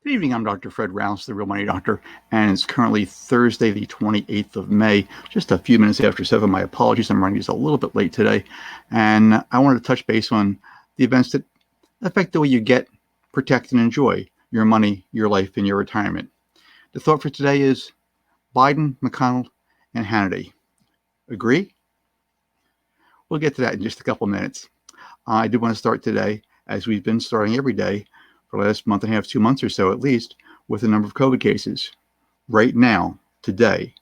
Good evening. I'm Dr. Fred Rouse, the Real Money Doctor, and it's currently Thursday, the 28th of May, just a few minutes after 7. My apologies, I'm running just a little bit late today, and I wanted to touch base on the events that affect the way you get, protect, and enjoy your money, your life, and your retirement. The thought for today is Biden, McConnell, and Hannity. Agree? We'll get to that in just a couple minutes. I do want to start today, as we've been starting every day for the last month and a half, 2 months or so at least, with the number of COVID cases. Right now, today,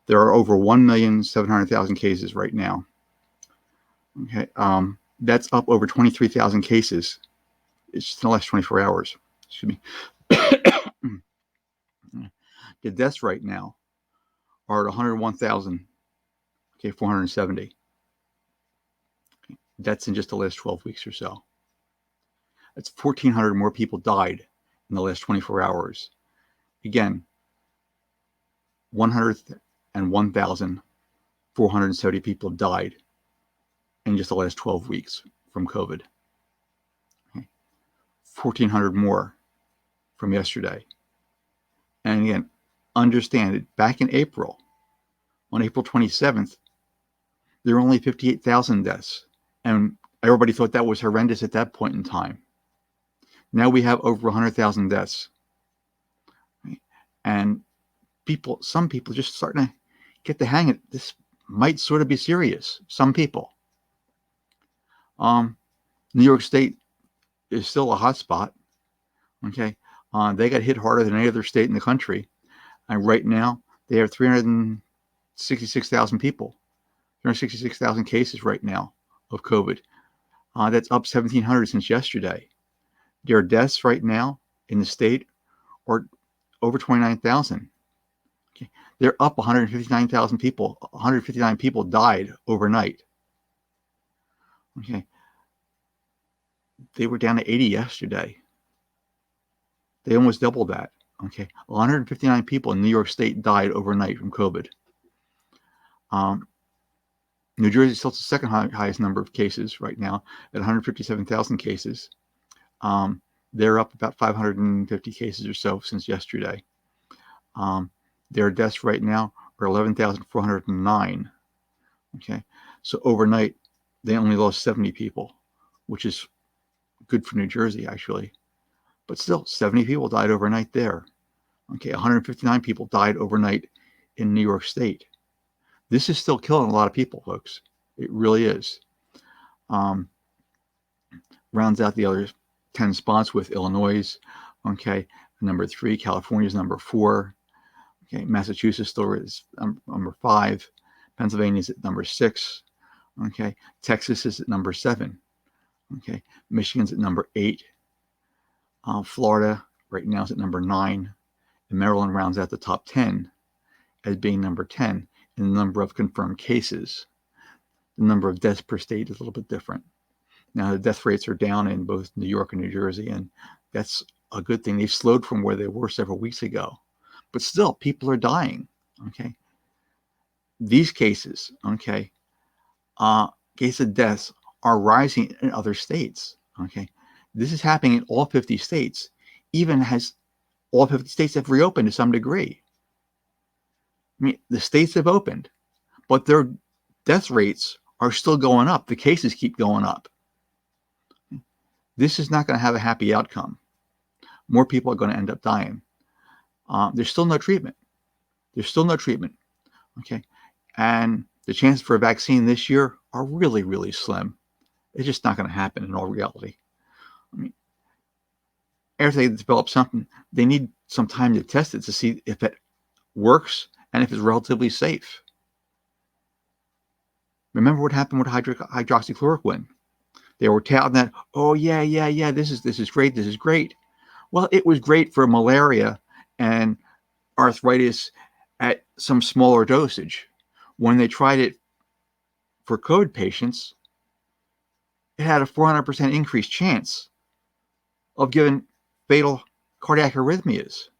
there are over 1,700,000 cases right now. Okay, that's up over 23,000 cases. It's just in the last 24 hours. Excuse me. The deaths right now are at 101,000. Okay, 470. That's in just the last 12 weeks or so. That's 1,400 more people died in the last 24 hours. Again, 101,470 people died in just the last 12 weeks from COVID. Okay. 1,400 more from yesterday. And again, understand it, back in April, on April 27th, there were only 58,000 deaths. And everybody thought that was horrendous at that point in time. Now we have over 100,000 deaths. Right? And some people just starting to get the hang of it. This might sort of be serious. Some people. New York State is still a hot spot. Okay. They got hit harder than any other state in the country. And right now, they have 366,000 people, 366,000 cases right now of COVID. That's up 1,700 since yesterday. Their deaths right now in the state are over 29,000. Okay. They're up 159,000 people. 159 people died overnight. Okay. They were down to 80 yesterday. They almost doubled that. Okay. 159 people in New York State died overnight from COVID. New Jersey still has the second highest number of cases right now at 157,000 cases. They're up about 550 cases or so since yesterday. Their deaths right now are 11,409. Okay. So overnight, they only lost 70 people, which is good for New Jersey, actually. But still, 70 people died overnight there. Okay. 159 people died overnight in New York State. This is still killing a lot of people, folks. It really is. Rounds out the other 10 spots with Illinois, okay, number 3. California's number 4. Okay, Massachusetts still is number 5. Pennsylvania's at number 6. Okay, Texas is at number 7. Okay, Michigan's at number 8. Florida right now is at number 9. And Maryland rounds out the top 10 as being number 10 in the number of confirmed cases. The number of deaths per state is a little bit different. Now, the death rates are down in both New York and New Jersey, and that's a good thing. They've slowed from where they were several weeks ago. But still, people are dying, okay? These cases, okay, case of deaths are rising in other states, okay? This is happening in all 50 states, even as all 50 states have reopened to some degree. I mean, the states have opened, but their death rates are still going up. The cases keep going up. This is not going to have a happy outcome. More people are going to end up dying. There's still no treatment. There's still no treatment. Okay. And the chances for a vaccine this year are really, really slim. It's just not going to happen in all reality. I mean, after they develop something, they need some time to test it to see if it works and if it's relatively safe. Remember what happened with hydroxychloroquine? They were touting that, oh yeah, this is great. Well, it was great for malaria and arthritis at some smaller dosage. When they tried it for COVID patients, it had a 400% increased chance of giving fatal cardiac arrhythmias.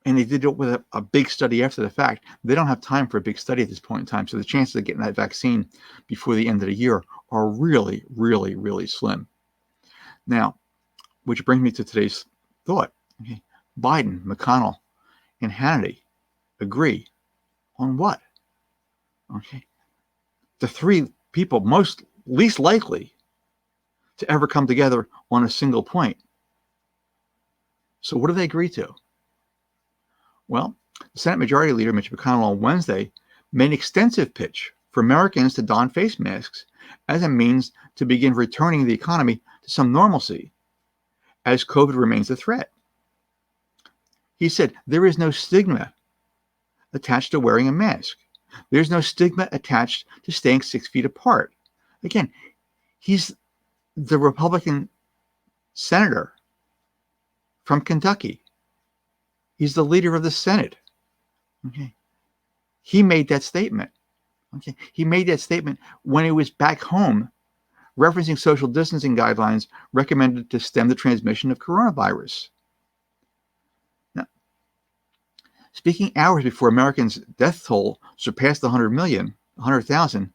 And they did it with a big study after the fact. They don't have time for a big study at this point in time. So the chances of getting that vaccine before the end of the year are really, really, really slim. Now, which brings me to today's thought. Okay. Biden, McConnell, and Hannity agree on what? Okay. The three people least likely to ever come together on a single point. So what do they agree to? Well, the Senate Majority Leader Mitch McConnell on Wednesday made an extensive pitch for Americans to don face masks as a means to begin returning the economy to some normalcy as COVID remains a threat. He said there is no stigma attached to wearing a mask. There's no stigma attached to staying 6 feet apart. Again, he's the Republican senator from Kentucky. He's the leader of the Senate. Okay. He made that statement. Okay. He made that statement when he was back home referencing social distancing guidelines recommended to stem the transmission of coronavirus. Now, speaking hours before Americans' death toll surpassed 100,000,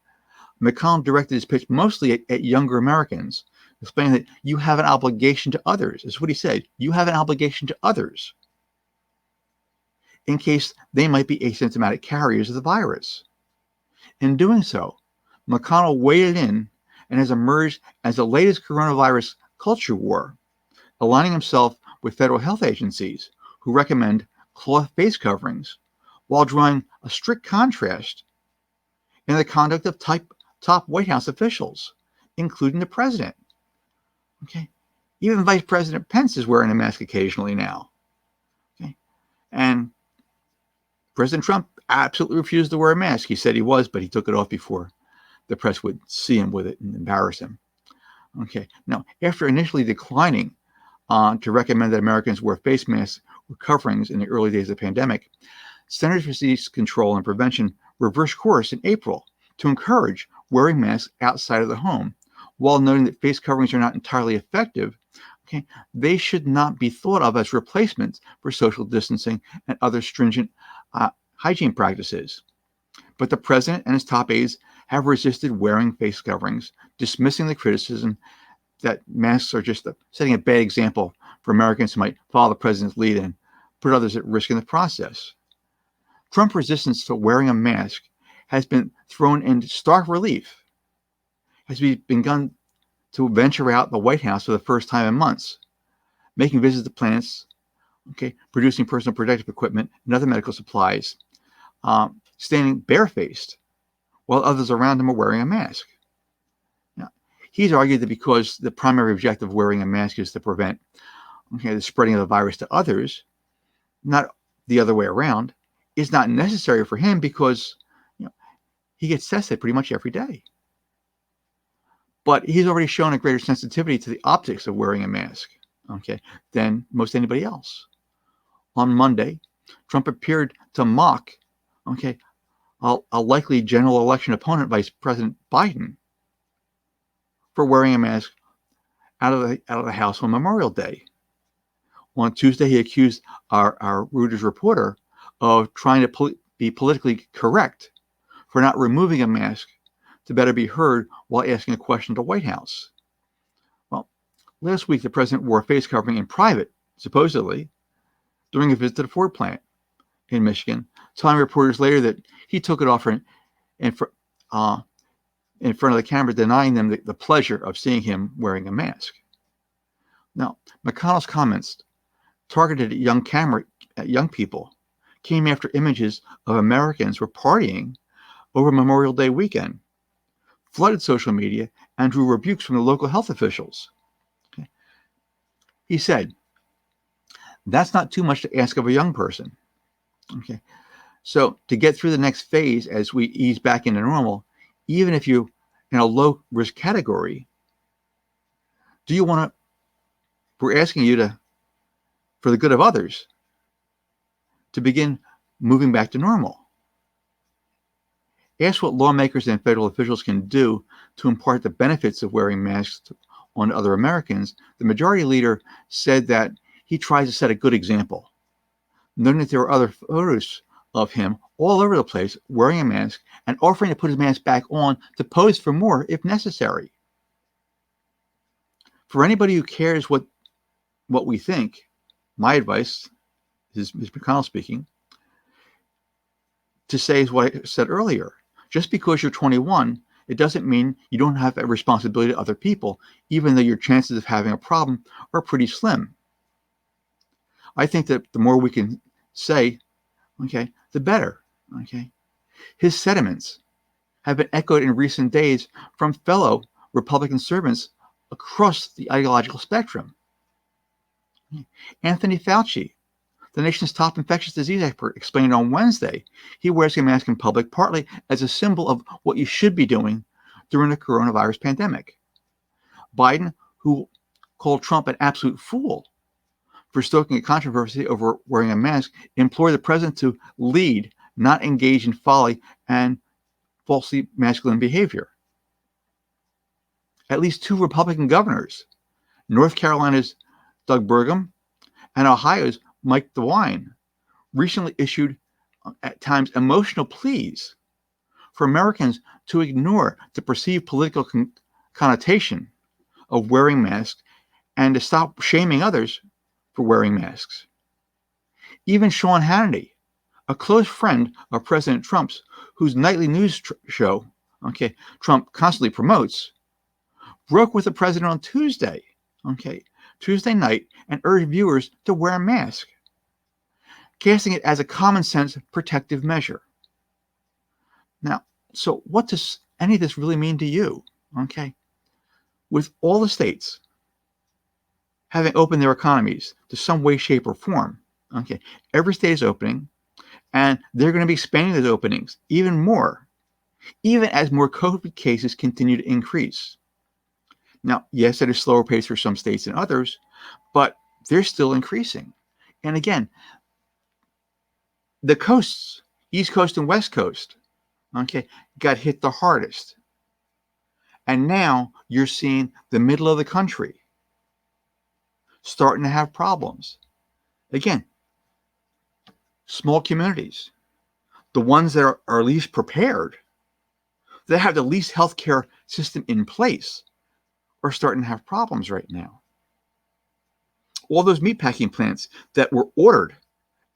McConnell directed his pitch mostly at younger Americans, explaining that you have an obligation to others. That's what he said. You have an obligation to others in case they might be asymptomatic carriers of the virus. In doing so, McConnell waded in and has emerged as the latest coronavirus culture war, aligning himself with federal health agencies who recommend cloth face coverings, while drawing a strict contrast in the conduct of top White House officials, including the president. Okay, even Vice President Pence is wearing a mask occasionally now. Okay, and President Trump absolutely refused to wear a mask. He said he was, but he took it off before the press would see him with it and embarrass him. Okay, now after initially declining to recommend that Americans wear face masks or coverings in the early days of the pandemic, Centers for Disease Control and Prevention reversed course in April to encourage wearing masks outside of the home, while noting that face coverings are not entirely effective. Okay, they should not be thought of as replacements for social distancing and other stringent hygiene practices. But the president and his top aides have resisted wearing face coverings, dismissing the criticism that masks are just setting a bad example for Americans who might follow the president's lead and put others at risk in the process. Trump's resistance to wearing a mask has been thrown into stark relief as we begun to venture out the White House for the first time in months, making visits to plants, producing personal protective equipment and other medical supplies, standing barefaced while others around him are wearing a mask. Now, he's argued that because the primary objective of wearing a mask is to prevent the spreading of the virus to others, not the other way around, is not necessary for him because he gets tested pretty much every day. But he's already shown a greater sensitivity to the optics of wearing a mask, than most anybody else. On Monday, Trump appeared to mock, a likely general election opponent, Vice President Biden, for wearing a mask out of the house on Memorial Day. On Tuesday, he accused our Reuters reporter of trying to be politically correct for not removing a mask to better be heard while asking a question at the White House. Well, last week, the president wore a face covering in private, supposedly, during a visit to the Ford plant in Michigan, telling reporters later that he took it off in front of the camera, denying them the pleasure of seeing him wearing a mask. Now, McConnell's comments targeted at young people came after images of Americans were partying over Memorial Day weekend, flooded social media, and drew rebukes from the local health officials. He said, that's not too much to ask of a young person. So to get through the next phase as we ease back into normal, even if you're in a low risk category, we're asking you for the good of others, to begin moving back to normal. Ask what lawmakers and federal officials can do to impart the benefits of wearing masks on other Americans. The majority leader said that he tries to set a good example, noting that there were other photos of him all over the place wearing a mask and offering to put his mask back on to pose for more if necessary. For anybody who cares what we think, my advice, this is Ms. McConnell speaking, to say is what I said earlier. Just because you're 21, it doesn't mean you don't have a responsibility to other people, even though your chances of having a problem are pretty slim. I think that the more we can say, okay, the better. Okay. His sentiments have been echoed in recent days from fellow Republican servants across the ideological spectrum. Anthony Fauci, the nation's top infectious disease expert, explained on Wednesday he wears a mask in public partly as a symbol of what you should be doing during the coronavirus pandemic. Biden, who called Trump an absolute fool for stoking a controversy over wearing a mask, implored the president to lead, not engage in folly and falsely masculine behavior. At least 2 Republican governors, North Carolina's Doug Burgum and Ohio's Mike DeWine, recently issued at times emotional pleas for Americans to ignore the perceived political connotation of wearing masks and to stop shaming others for wearing masks. Even Sean Hannity, a close friend of President Trump's, whose nightly news show, Trump constantly promotes, broke with the president on Tuesday night, and urged viewers to wear a mask, casting it as a common sense protective measure. Now, so what does any of this really mean to you? With all the states having opened their economies to some way, shape, or form, every state is opening, and they're going to be expanding those openings even more, even as more COVID cases continue to increase. Now, yes, at a slower pace for some states than others, but they're still increasing. And again, the coasts, East Coast and West Coast, got hit the hardest. And now you're seeing the middle of the country starting to have problems. Again, small communities, the ones that are least prepared, that have the least healthcare system in place, are starting to have problems right now. All those meatpacking plants that were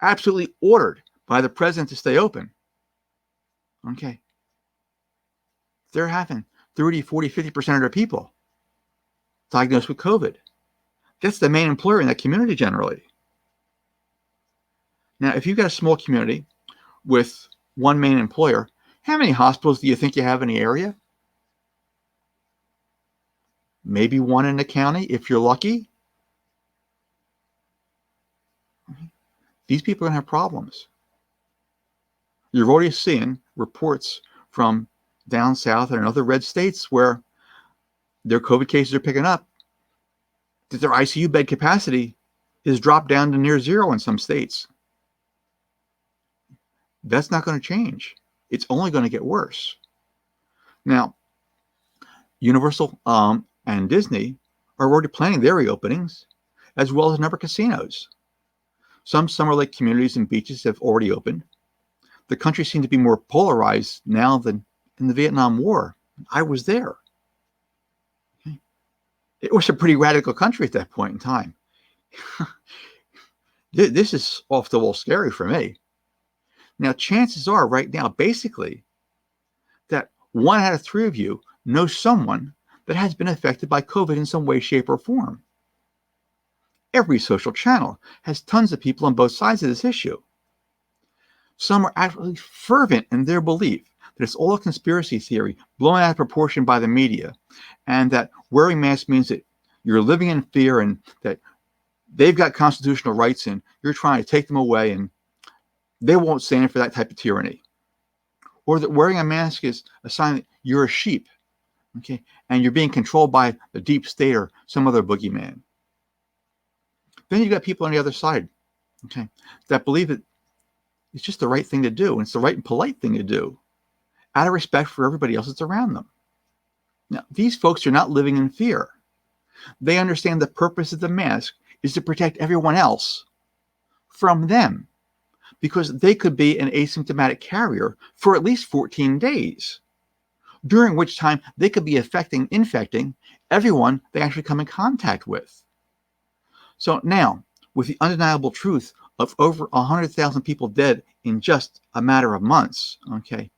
absolutely ordered by the president to stay open, they're having 30, 40, 50% of their people diagnosed with COVID. That's the main employer in that community generally. Now, if you've got a small community with one main employer, how many hospitals do you think you have in the area? Maybe one in the county, if you're lucky. These people are going to have problems. You're already seeing reports from down south and other red states where their COVID cases are picking up, that their ICU bed capacity has dropped down to near zero in some states. That's not going to change. It's only going to get worse. Now, Universal and Disney are already planning their reopenings, as well as a number of casinos. Some Summer Lake communities and beaches have already opened. The country seemed to be more polarized now than in the Vietnam War. I was there. It was a pretty radical country at that point in time. This is off the wall scary for me. Now, chances are right now, basically, that 1 out of 3 of you know someone that has been affected by COVID in some way, shape, or form. Every social channel has tons of people on both sides of this issue. Some are absolutely fervent in their belief that it's all a conspiracy theory blown out of proportion by the media, and that wearing masks means that you're living in fear and that they've got constitutional rights and you're trying to take them away, and they won't stand for that type of tyranny. Or that wearing a mask is a sign that you're a sheep, and you're being controlled by the deep state or some other boogeyman. Then you've got people on the other side, that believe that it's just the right thing to do, and it's the right and polite thing to do, out of respect for everybody else that's around them. Now, these folks are not living in fear. They understand the purpose of the mask is to protect everyone else from them, because they could be an asymptomatic carrier for at least 14 days, during which time they could be infecting everyone they actually come in contact with. So now, with the undeniable truth of over 100,000 people dead in just a matter of months. Okay,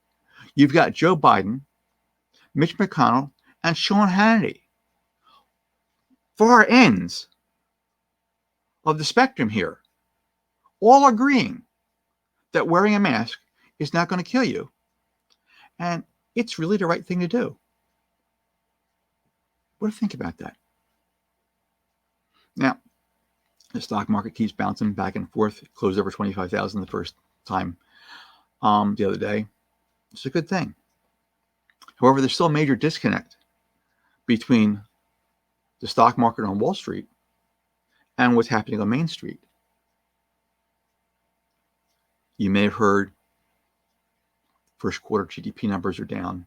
you've got Joe Biden, Mitch McConnell, and Sean Hannity, far ends of the spectrum here, all agreeing that wearing a mask is not going to kill you, and it's really the right thing to do. What do you think about that? Now, the stock market keeps bouncing back and forth. It closed over 25,000 the first time the other day. It's a good thing. However, there's still a major disconnect between the stock market on Wall Street and what's happening on Main Street. You may have heard first quarter GDP numbers are down.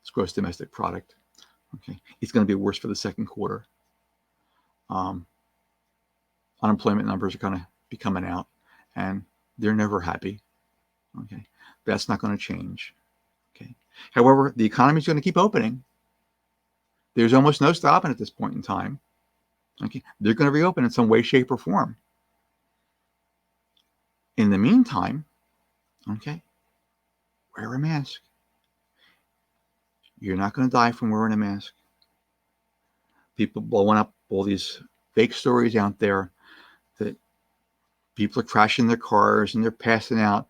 It's gross domestic product. Okay, it's going to be worse for the second quarter. Unemployment numbers are going to be coming out, and they're never happy. Okay, that's not going to change. Okay, however, the economy is going to keep opening. There's almost no stopping at this point in time. Okay, they're going to reopen in some way, shape, or form. In the meantime, okay, wear a mask. You're not going to die from wearing a mask. People blowing up all these fake stories out there that people are crashing their cars and they're passing out.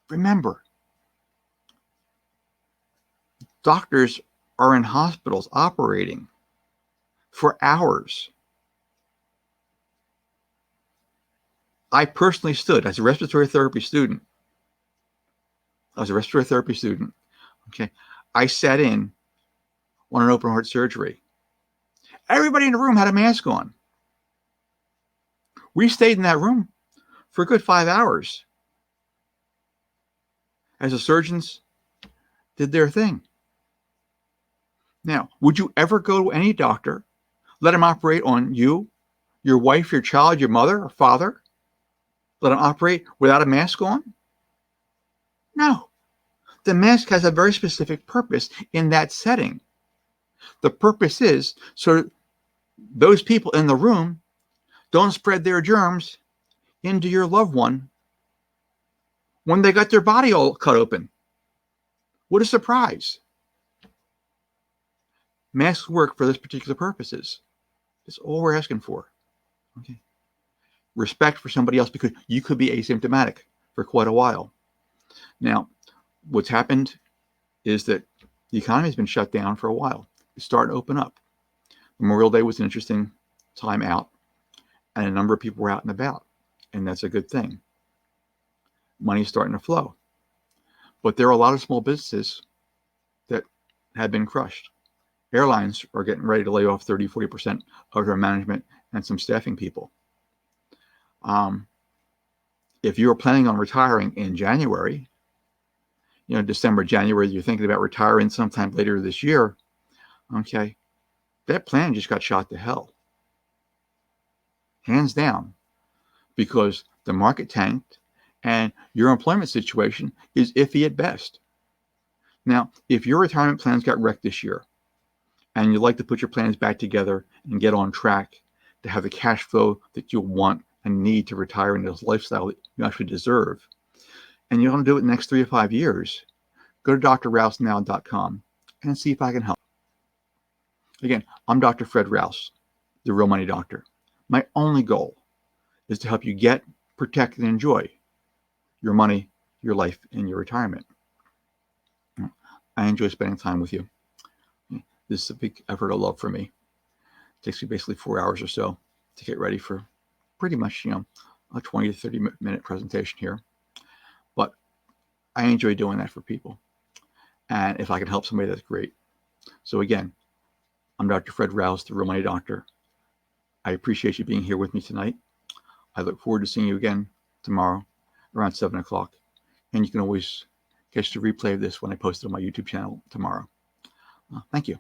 Remember, doctors are in hospitals operating for hours. I personally stood as a respiratory therapy student. Okay, I sat in on an open heart surgery. Everybody in the room had a mask on. We stayed in that room for a good 5 hours as the surgeons did their thing. Now, would you ever go to any doctor, let him operate on you, your wife, your child, your mother or father? Let him operate without a mask on? No. The mask has a very specific purpose in that setting. The purpose is so those people in the room don't spread their germs into your loved one when they got their body all cut open. What a surprise. Masks work for those particular purposes. That's all we're asking for. Okay. Respect for somebody else, because you could be asymptomatic for quite a while. Now, what's happened is that the economy has been shut down for a while. It's starting to open up. Memorial Day was an interesting time out, and a number of people were out and about, and that's a good thing. Money's starting to flow. But there are a lot of small businesses that have been crushed. Airlines are getting ready to lay off 30-40% of their management and some staffing people. If you are planning on retiring in January, December, January, you're thinking about retiring sometime later this year, okay, that plan just got shot to hell. Hands down, because the market tanked and your employment situation is iffy at best. Now, if your retirement plans got wrecked this year and you'd like to put your plans back together and get on track to have the cash flow that you want and need to retire in this lifestyle that you actually deserve, and you want to do it in the next 3 to 5 years, go to drrousenow.com and see if I can help. Again, I'm Dr. Fred Rouse, the Real Money Doctor. My only goal is to help you get, protect, and enjoy your money, your life, and your retirement. I enjoy spending time with you. This is a big effort of love for me. It takes me basically 4 hours or so to get ready for pretty much, a 20 to 30 minute presentation here. But I enjoy doing that for people. And if I can help somebody, that's great. So again, I'm Dr. Fred Rouse, the Real Money Doctor. I appreciate you being here with me tonight. I look forward to seeing you again tomorrow around 7 o'clock. And you can always catch the replay of this when I post it on my YouTube channel tomorrow. Thank you.